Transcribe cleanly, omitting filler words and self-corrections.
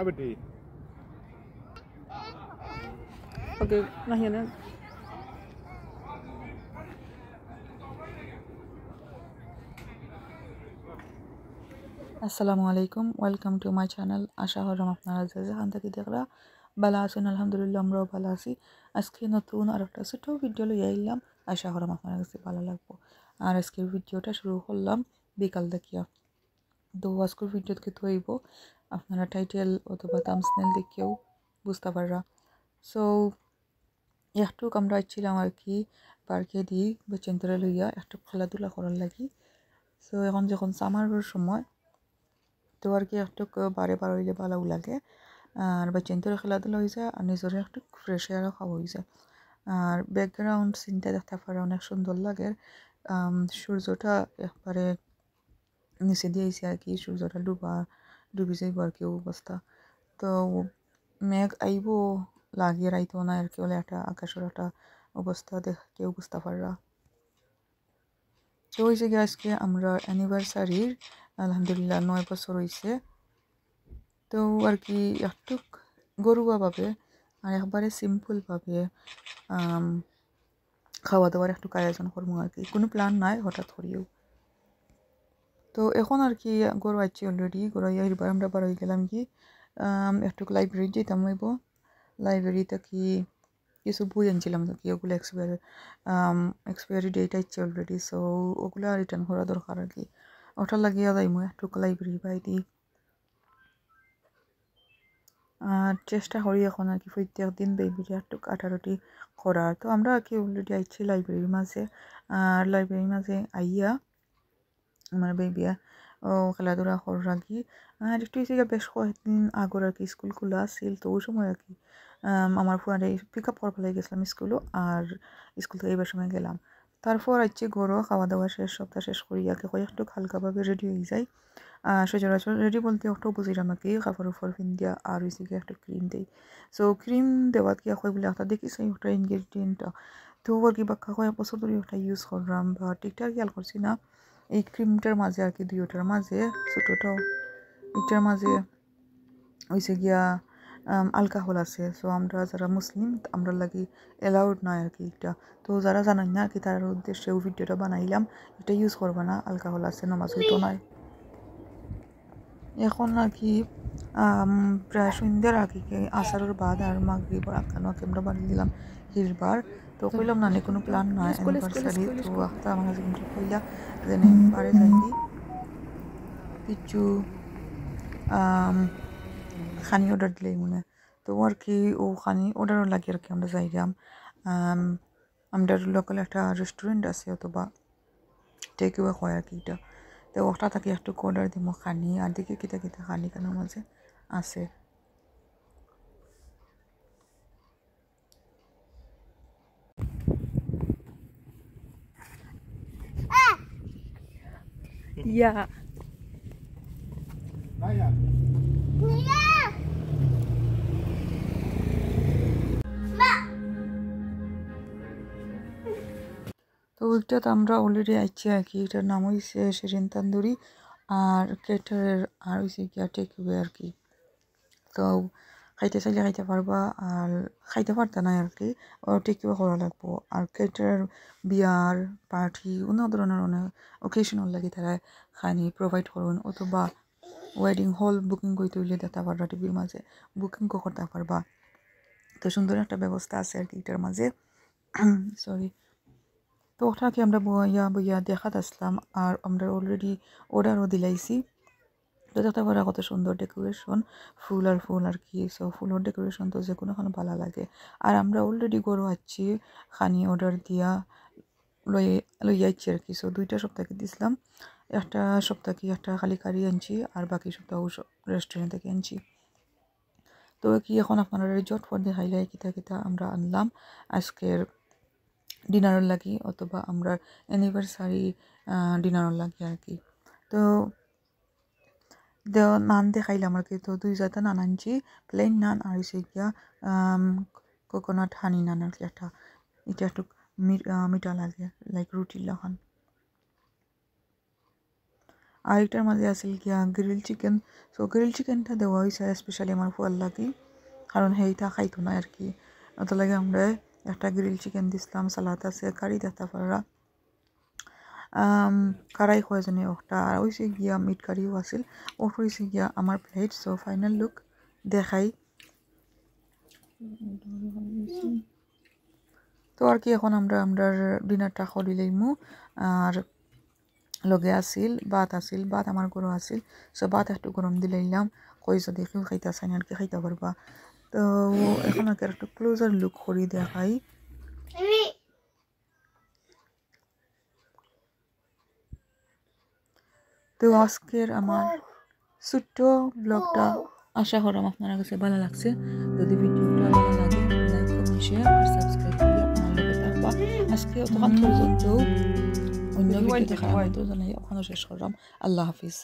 Okay, nah yan. আসসালামু আলাইকুম, welcome to my channel. আশা করলাম আপনারা যে যেখান থেকে দেখরা ভালো আছেন। আলহামদুলিল্লাহ আমরাও ভালো আছি। আজকে নতুন আর একটা ছোট ভিডিও লইয়া আইলাম, আশা করলাম আপনার কাছে ভালো লাগবো। আর আজকের ভিডিওটা শুরু করলাম বিকাল দেখিয়া। তো আজকের ভিডিও থেকে তৈব আপনারা টাইটেল অথবা থাম্বনেল দেখেও বুঝতে পাররা। সো একটু আমরা আইছিলাম আর কি পার্কে দিই বাচ্চান্তরা লইয়া একটু খেলাধুলা করার লাগি। সো এখন যখন সামারের সময়, তো আর কি একটু বারে বার হইলে ভালো লাগে। আর বাচ্চান্তরা খেলাধুলা হয়ে যায় আর নিজের একটু ফ্রেশ এয়ারও খাওয়া হয়ে যায়। আর ব্যাকগ্রাউন্ড সিনটা দেখতে পারে অনেক সুন্দর লাগে। সূর্যটা একবারে নিচে দিয়েছে আর কি, সূর্যটা ডুবি যাইব আর কি অবস্থা। তো মেঘ আইব লাগিয়ে রাইতো না আর কি, বলে একটা আকাশের একটা অবস্থা কেউ বুঝতে পাররা। তো ওই জায়গায় আজকে আমরা অ্যানিভার্সারির আলহামদুলিল্লাহ 9 বছর হয়েছে। তো আর কি একটু ঘরোয়াভাবে আর একবারে সিম্পলভাবে খাওয়া দাওয়ার একটু আয়োজন করবো আর কি, কোনো প্ল্যান নাই, হঠাৎ করিও। তো এখন আর কি গরু আইছি অলরেডি, গরু এবার আমরা বার হয়ে গেলাম কি একটু লাইব্রেরি যেতাম হইব। লাইব্রেরিতে কি কিছু বই আনছিলাম কি, ওগুলো এক্সপায়ারি ডেট আইছে অলরেডি। সো ওগুলো রিটার্ন করা দরকার আর কি, ওটা লাগিয়ে যাইমু একটু লাইব্রেরি বাই দিই। আর চেষ্টা করি এখন আর কি প্রত্যেক দিন বেবিটা একটু কাটারুটি করার। তো আমরা আর কি অলরেডি আইছি লাইব্রেরির মাঝে। আর লাইব্রেরির মাঝে আইয়া আমার বেবিয়া ও খেলাধুলা করার আর কি। আর একটু বেশ কয়েকদিন আগর আর কি স্কুল খোলা আসছিল, তো ওই সময় আর কি আমার ফুয়ারে পিক আপ করার লাগে গেছিলাম স্কুলও, আর স্কুল থেকে এবার সময় গেলাম। তারপর আইছি ঘরও খাওয়া দাওয়া শেষ, সপ্তাহ শেষ করি আগে একটু হালকাভাবে রেডি হয়ে যায়। সচরাচর রেডি বলতে একটু বুঝিলাম আর কি কাপড় উপর দিয়া আর হয়েছে গিয়ে একটা ক্রিম দেই। সো ক্রিম দেওয়াত গিয়া হয় বলে একটা দেখিস একটা ইনগ্রিডিয়েন্টটা, তো আর কি বাক্কা কয়েক বছর ধরে ওটা ইউজ করলাম বা ঠিকঠাক খেয়াল করছি না। এই ক্রিমটার মাঝে আর কি দুইটার মাঝে ছোটোটাও একটার মাঝে হয়েছে গিয়া আলকাহল আছে। সো আমরা যারা মুসলিম আমরা লাগি অ্যালাউড নয় আর কি এটা। তো যারা জানাই না আর কি তার উদ্দেশ্যে ওই ভিডিওটা বানাইলাম, এটা ইউজ করবে না, আলকাহল আছে, নামাজ হইতো নয়। এখন আর কি প্রায় সন্ধ্যার আগে আসারের বাদ আর মাগরিবার আঁকানো আমরা বানিয়ে দিলাম হিরবার। তো কইলাম না কোনো প্ল্যান নয় অ্যানিভার্সারি। তো একটা আমার হাজবেন্ড কইলা যে পারে যাইলি কিছু খানি অর্ডার দিলেই মনে। তো আর কি ও খানি অর্ডারও লাগে আর কি আমরা যাইলাম। আমাদের লোকাল একটা রেস্টুরেন্ট আছে অথবা টেক অ্যাওয়ে হয় আর কি এটা। তো ওটা থাকি একটু অর্ডার দিব খানি, আর দেখি কিতা কিতা খানি কেন মাঝে আছে। Yeah. তো ওইটাতে আমরা অলরেডি আইছি আর কি, এটার নাম হয়েছে শিরিন তান্দুরি আর কেটারের আর হয়েছে গিয়া টেক অ্যাওয়ে আর কি। তো খাইতে চাইলে খাইতে পারবা আর খাইতে পারতা না আর কি, ও টেক অ্যাওয়ে করা লাগবো। আর কেটার বিয়ার পার্টি অন্য ধরনের অনেক অকেশনাল লাগে তারা খানি প্রোভাইড করুন, অথবা ওয়েডিং হল বুকিং করতে হইলে দিতে পারবা, টিভির মাঝে বুকিং করতে পারবা। তো সুন্দর একটা ব্যবস্থা আছে আর কি এটার মাঝে। সরি। তো ওটাকে আমরা বইয়া দেখাত আসলাম আর আমরা অলরেডি অর্ডারও দিলাইছি। তো দেখতে পারা কত সুন্দর ডেকোরেশন, ফুল আর কি। সো ফুলের ডেকোরেশন তো যে কোনোখানে ভালো লাগে। আর আমরা অলরেডি গরু আছি খানি অর্ডার দিয়া লই যাচ্ছি আর কি। সো 2টা সপ্তাহে দিছিলাম, একটা সপ্তাহে একটা খালি কারি আনছি আর বাকি সপ্তাহ রেস্টুরেন্ট থেকে আনছি। তো কি এখন আপনারা ঝটপট দেখাইলে কিতা কিতা আমরা আনলাম আজকের ডিনারের লাগি অথবা আমরা অ্যানিভার্সারি ডিনারের লাগি আর কি। তো নান দেখাইলাম আর কি। তো 2 জাতের নান আনছি, প্লেন নান আর হচ্ছে গিয়া কোকোনাট হানি নান আর কি। এটা একটু মিঠা লাগে লাইক রুটির লাখান। আর এটার মাঝে আছিল গিয়া গ্রিল চিকেন। সো গ্রিল চিকেনটা দেওয়া হয়েছে স্পেশালি আমার ফুয়ার লাগি, কারণ সেইটা খাইতো না আর কি। অত লাগে আমরা একটা গ্রিল চিকেন দিছিলাম, সালাদ আছে, কারি দেখতে পারা, কারাই কয়জনে একটা, আর হয়েছে গিয়া মিট কারিও আছিল। ও হয়েছে গিয়া আমার প্লেট। সো ফাইনাল লুক দেখাই। তো আর কি এখন আমরা ডিনারটা করি লইমু। আর লগে আছিল ভাত আছিল, ভাত আমার গরম আছিল। সো ভাত একটু গরম দিলাইলাম, কই যদি কেউ খাইতে চাই আর কি খাইতে পারবা। তো এখন আর কি একটু ক্লোজার লুক করি দেখাই। তো আজকের আমার ছোট্ট ব্লগটা আশা করাম আপনার কাছে ভালো লাগছে। যদি ভিডিওটা ভালো লাগে লাইক কমেন্ট শেয়ার আর সাবস্ক্রাইব করে আপনার লগে থাকবা। আজকে অতক্ষণ পর্যন্ত অন্য ভিডিও দেখার আমন্ত্রণ জানাই ওখানে শেষ করলাম। আল্লাহ হাফিজ।